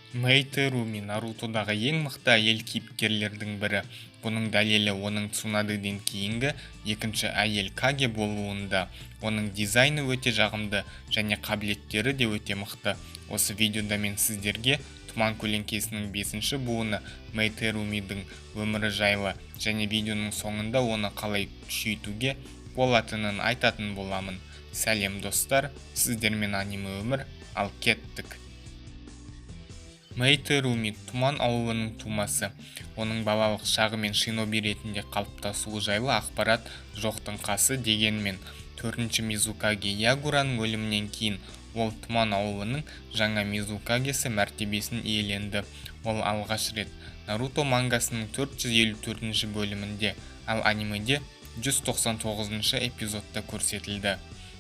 Мэй Теруми Нарутодағы ең мықты әйел кейіпкерлердің бірі. Бұның дәлелі оның Цунадеден кейінгі екінші әйел Каге болуында. Оның дизайны өте жағымды және қабілеттері де өте мықты. Осы видеода мен сіздерге Тұман көлеңкесінің 5-ші буыны Мэй Терумидің өмірі жайлы және видеоның соңында оны қалай күшейтуге болатынын айтатын боламын. Сәлем достар, сіздермен аниме өмір, ал кеттік. Мэй Теруми Тұман ауылының тумасы. Оның балалық шағы мен шиноби ретінде қалыптасуы жайлы ақпарат жоқтың қасы, дегенмен 4-ші Мизукаге Ягураның өлімінен кейін ол Тұман ауылының жаңа Мизукагесі мәртебесін иеленді. Ол алғаш рет Наруто мангасының 454-ші бөлімінде, ал анимеде 199-ші эпизодта көрсетілді.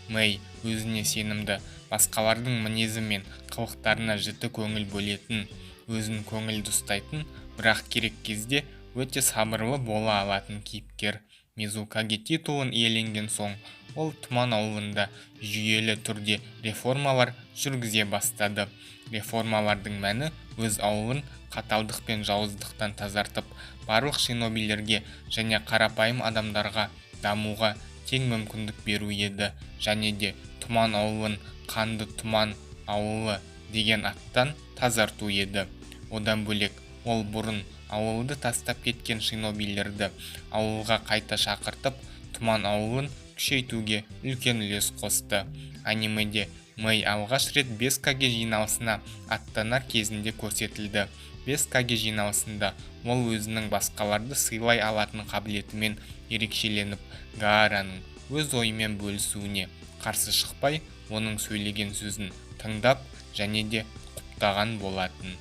Мэй өзіне сенімді, басқалардың мінезі мен қылықтарына жіті көңіл бөлетін, өзін көңілді ұстайтын, бірақ керек кезде өте сабырлы бола алатын кейіпкер. Мизукаге титулын иеленген соң, ол Тұман ауылында жүйелі түрде реформалар жүргізе бастады. Реформалардың мәні өз ауылын қаталдық пен жауыздықтан тазартып, барлық шинобилерге және қарапайым адамдарға дамуға тең мүмкіндік беру еді, және де Тұман ауылын Қанды Тұман ауылы деген аттан тазарту еді. Одан бөлек, ол бұрын ауылды тастап кеткен шинобилерді ауылға қайта шақыртып, Тұман ауылын күшейтуге үлкен үлес қосты. Анимеде Мэй алғаш рет 5 Каге жиналысына аттанар кезінде көрсетілді. 5 Каге жиналысында ол өзінің басқаларды сыйлай алатын қабілетімен ерекшеленіп, Гаараның өз ойымен бөлісуіне қарсы шықпай, оның сөйлеген сөзін тыңдап және де құптаған болатын.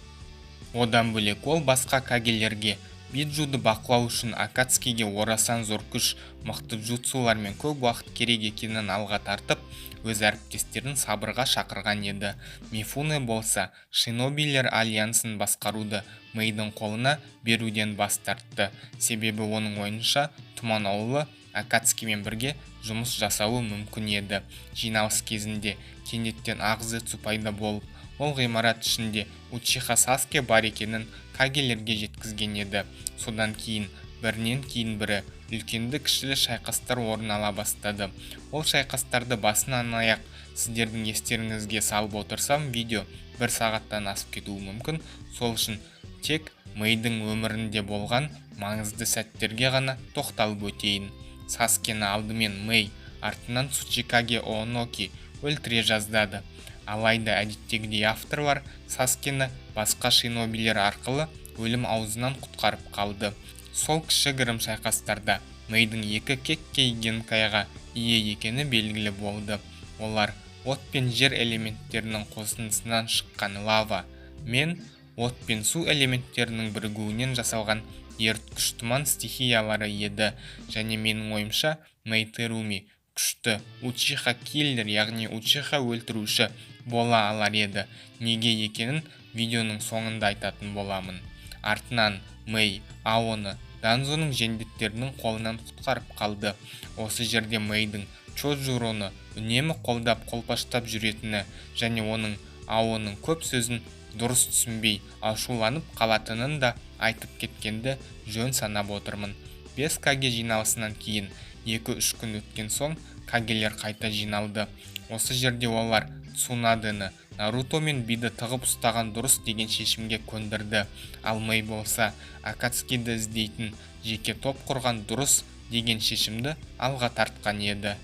Одан бөлек, ол басқа кагелерге Биджуды бақылау үшін Акацкиге орасан зор күш, мықты джутсулар мен көп уақыт керек екенін алға тартып, өз әріптестерін сабырға шақырған еді. Мифуне болса, Шинобилер альянсын басқаруды Мэйдің қолына беруден бас тартты. Себебі оның ойынша Тұман ауылы Акацкимен бірге жұмыс жасауы мүмкін еді. Жиналыс кезінде кенеттен ақ Зетсу пайда болып, ол ғимарат ішінде Учиха Саске бар екенін кагелерге жеткізген еді. Содан кейін бірінен кейін бірі үлкенді кішілі шайқастар орын ала бастады. Ол шайқастарды басынан аяқ сіздердің естеріңізге салып отырсам, видео 1 сағаттан асып кетуі мүмкін. Сол үшін тек Мэйдің өмірінде болған маңызды сәттерге ғана тоқталып өтейін. Саскені алдымен Мэй, артынан Цучикаге Ооноки өлтіре жаздады. Алайда әдеттегідей авторлар Саскені басқа шинобилер арқылы өлім аузынан құтқарып қалды. Сол кішігірім шайқастарда Мэйдің 2 Кеккей Генкайға ие екені белгілі болды. Олар от пен жер элементтерінің қосындысынан шыққан лава мен от пен су элементтерінің бірігуінен жасалған еріткіш тұман стихиялары еді, және менің ойымша Мэй Теруми күшті Учиха киллер, яғни Учиха өлтіруші бола алар еді. Неге екенін видеоның соңында айтатын боламын. Артынан Мэй Аоны Данзоның жендеттерінің қолынан құтқарып қалды. Осы жерде Мэйдің Чоджуроны үнемі қолдап қолпаштап жүретіні және оның Аоның көп сөзін дұрыс түсінбей ашуланып қалатынын да айтып кеткенді жөн санап отырмын. 5 Каге жиналысынан кейін 2-3 күн өткен соң кагелер қайта жиналды. Осы жерде олар Цунадені Наруто мен Биді тығып ұстаған дұрыс деген шешімге көндірді. Ал Мэй болса, Акацкиді іздейтін жеке топ құрған дұрыс деген шешімді алға тартқан еді.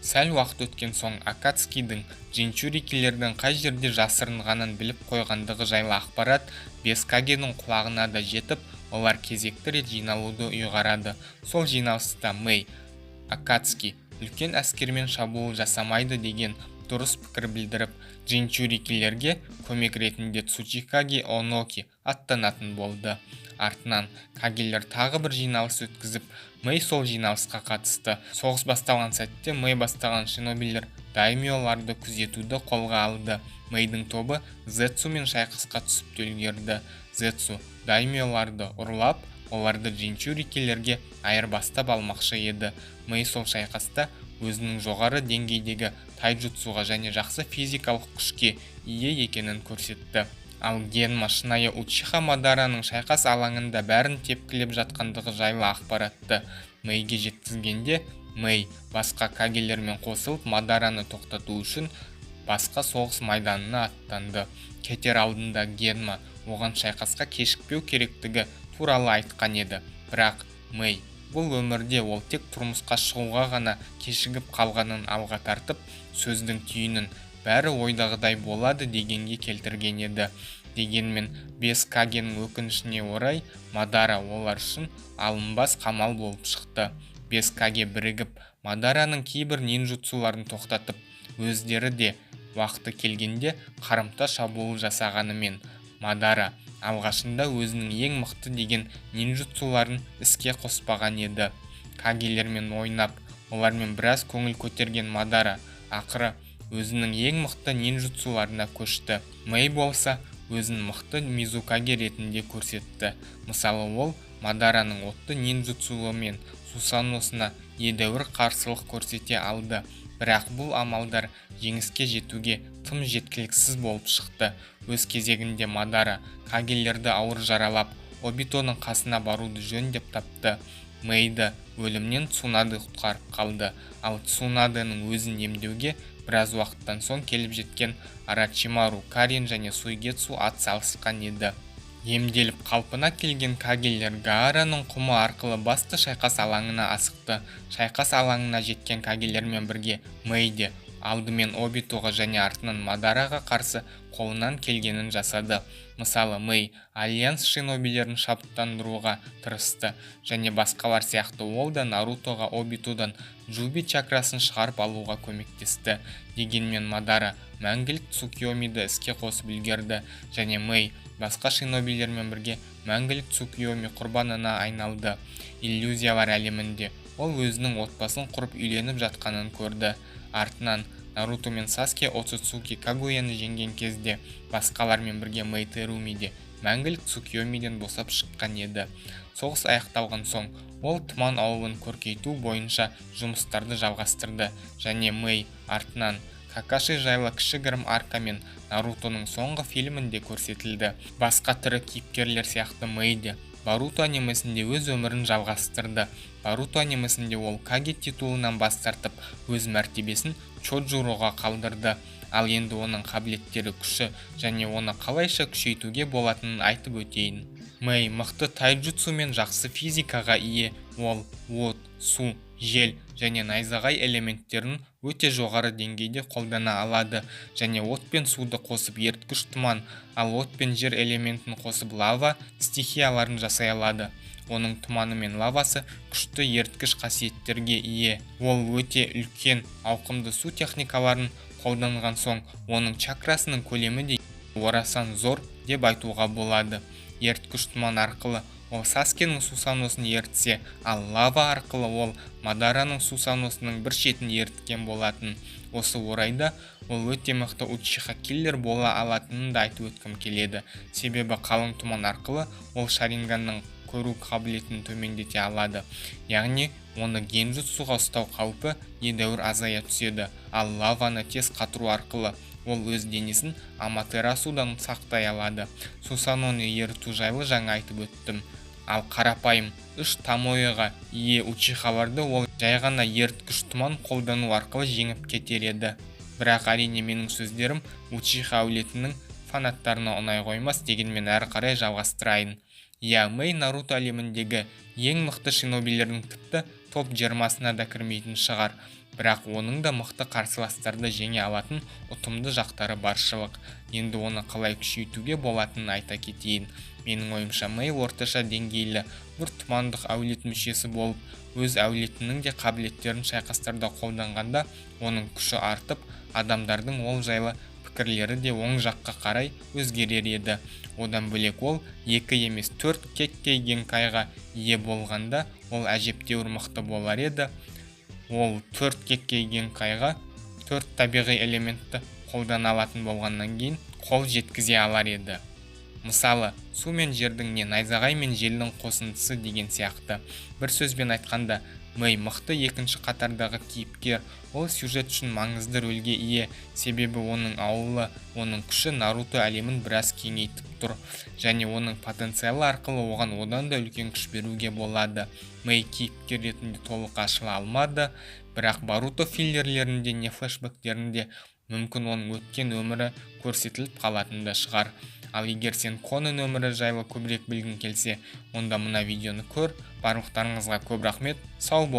Сәл уақыт өткен соң Акацкидің Джинчурикилердің қай жерде жасырынғанын біліп қойғандығы жайлы ақпарат 5 Кагенің құлағына да жетіп, олар кезекті рет жиналуды ұйғарады. Сол жиналыста Мэй Акацки үлкен әскермен шабуыл жасамайды деген дұрыс пікір білдіріп, Джинчурикилерге көмек ретінде Цучикаге Ооноки аттанатын болды. Артынан кагелер тағы бір жиналыс өткізіп, Мэй сол жиналысқа қатысты. Соғыс басталған сәтте Мэй бастаған шинобилер даймиоларды күзетуді қолға алды. Мэйдің тобы Зетсу мен шайқасқа түсіп үлгерді. Зетсу даймиоларды ұрлап, оларды Джинчурикилерге айырбастап алмақшы еді. Мэй сол шайқаста өзінің жоғары деңгейдегі тайджутсуға және жақсы физикалық күшке ие екенін көрсетті. Ал Генма шынайы Учиха Мадараның шайқас алаңында бәрін тепкілеп жатқандығы жайлы ақпаратты Мэйге жеткізгенде, Мэй басқа кагелермен қосылып Мадараны тоқтату үшін басқа соғыс майданына аттанды. Кетер алдында Генма оған шайқасқа кешікпеу керектігі туралы айтқан еді. Бірақ Мэй бұл өмірде ол тек тұрмысқа шығуға ғана кешігіп қалғанын алға тартып, сөздің түйінін бәрі ойдағыдай болады дегенге келтірген еді. Дегенмен 5 кагенің өкінішіне орай Мадара олар үшін алынбас қамал болып шықты. 5 каге бірігіп Мадараның кейбір нинджутсуларын тоқтатып, өздері де уақыты келгенде қарымта шабуыл жасағанымен, Мадара алғашында өзінің ең мықты деген нинджутсуларын іске қоспаған еді. Кагелермен ойнап, олармен біраз көңіл көтерген Мадара ақыры өзінің ең мықты нинджутсуларына көшті. Мэй болса өзін мықты Мизукаге ретінде көрсетті. Мысалы, ол Мадараның отты нинджутсуы мен Сусаносына едәуір қарсылық көрсете алды. Бірақ бұл амалдар жеңіске жетуге тым жеткіліксіз болып шықты. Өз кезегінде Мадара кагелерді ауыр жаралап, Обитоның қасына баруды жөн деп тапты. Мэйді өлімнен Цунады құтқарып қалды. Ал Цунадының өзін емдеуге біраз уақыттан соң келіп жеткен Арачимару, Карин және Суйгетсу ат салысқан еді. Емделіп қалпына келген кагелер Гаараның құмы арқылы басты шайқас алаңына асықты. Шайқас алаңына жеткен кагелермен бірге Мэй де алдымен Обитоға және артынан Мадараға қарсы қолынан келгенін жасады. Мысалы, Мэй Альянс шинобилерін шабыттандыруға тырысты және басқалар сияқты ол да Нарутоға Обитодан Джуби чакрасын шығарып алуға көмектесті. Дегенмен Мадара мәңгілік Цукиомиді іске қосып үлгерді және Мэй басқа шинобилермен бірге мәңгілік Цукиоми құрбанына айналды. Иллюзиялар әлемінде ол өзінің отбасын құрып үйленіп жатқанын көрді. Артынан Наруто мен Саске Оцуцуки Кагуяны жеңген кезде басқалармен бірге Мэй Теруми де мәңгілік Цукиомиден босап шыққан еді. Соғыс аяқталған соң ол тұман ауылын көркейту бойынша жұмыстарды жалғастырды және Мэй артынан Какаши жайлы кішігірім арка мен Нарутоның соңғы фильмінде көрсетілді. Басқа тірі кейіпкерлер сияқты Мэй де Баруто анимесінде өз өмірін жалғастырды. Баруто анимесінде ол Каге титулынан бас тартып, өз мәртебесін Чоджуроға қалдырды. Ал енді оның қабілеттері күші және оны қалайша күшейтуге болатынын айтып өтейін. Мэй мықты тайджутсу мен жақсы физикаға ие. Ол от, су, жел және найзағай элементтерін өте жоғары деңгейде қолдана алады және от пен суды қосып ерткіш тұман, ал от пен жер элементін қосып лава стихияларын жасай алады. Оның тұманы мен лавасы күшті ерткіш қасиеттерге ие. Ол өте үлкен ауқымды су техникаларын қолданған соң, оның чакрасының көлемі де орасан зор деп айтуға болады. Ерткіш тұман арқылы ол Саскенің Сусаносын ертсе, ал лава арқылы ол Мадараның Сусаносының бір шетін ерткен болатын. Осы орайда ол өте мықты Учиха киллер бола алатынын да айтып өткім келеді. Себебі қалың тұман арқылы ол Шаринганның көру қабілетін төмендете алады. Яғни оны генжутсуға ұстау қаупі едәуір азая түседі. Ал лаваны тез қатыру арқылы ол өз денесін Аматерасудан сақтай алады. Сусаноны ерту жайлы жаңа айтып өттім. Ал қарапайым үш тамоэға ие Учихаларды ол жай ғана ерткіш тұман қолдану арқылы жеңіп кетер еді. Бірақ әрине менің сөздерім Учиха әулетінің фанаттарына ұнай қоймас, дегенмен әрі қарай жалғастырайын. Мэй Наруто әлеміндегі ең мықты шинобилердің тіпті топ 20-сына да кірмейтін шығар. Бірақ оның да мықты қарсыластарды жеңе алатын ұтымды жақтары баршылық. Енді оны қалай күшейтуге болатынын айта кетейін. Менің ойымша Мэй орташа деңгейлі бір тұмандық әулет мүшесі болып, өз әулетінің де қабілеттерін шайқастарда қолданғанда оның күші артып, адамдардың ол жайлы пікірлері де оң жаққа қарай өзгерер еді. Одан бөлек ол 2 емес 4 кеккей генкайға ие болғанда ол әжептеуір мықты болар еді. Ол 4 кеккей генкайға 4 табиғи элементті қолдана алатын болғаннан кейін қол жеткізе алар еді. Мысалы, су мен жердің не найзағай мен желдің қосындысы деген сияқты. Бір сөзбен айтқанда, Мэй мықты екінші қатардағы кейіпкер, ол сюжет үшін маңызды рөлге ие, себебі оның ауылы, оның күші Наруто әлемін біраз кеңейтіп тұр, және оның потенциалы арқылы оған одан да үлкен күш беруге болады. Мэй кейіпкер ретінде толық ашыла алмады, бірақ Боруто филлерлерінде не флешбектерінде мүмкін оның өткен өмірі көрсетіліп қалатын да шығар. Ал егер сен Конан өмірі жайлы көбірек білгің келсе, онда мына видеоны көр. Барлықтарыңызға көп рахмет, сау бол.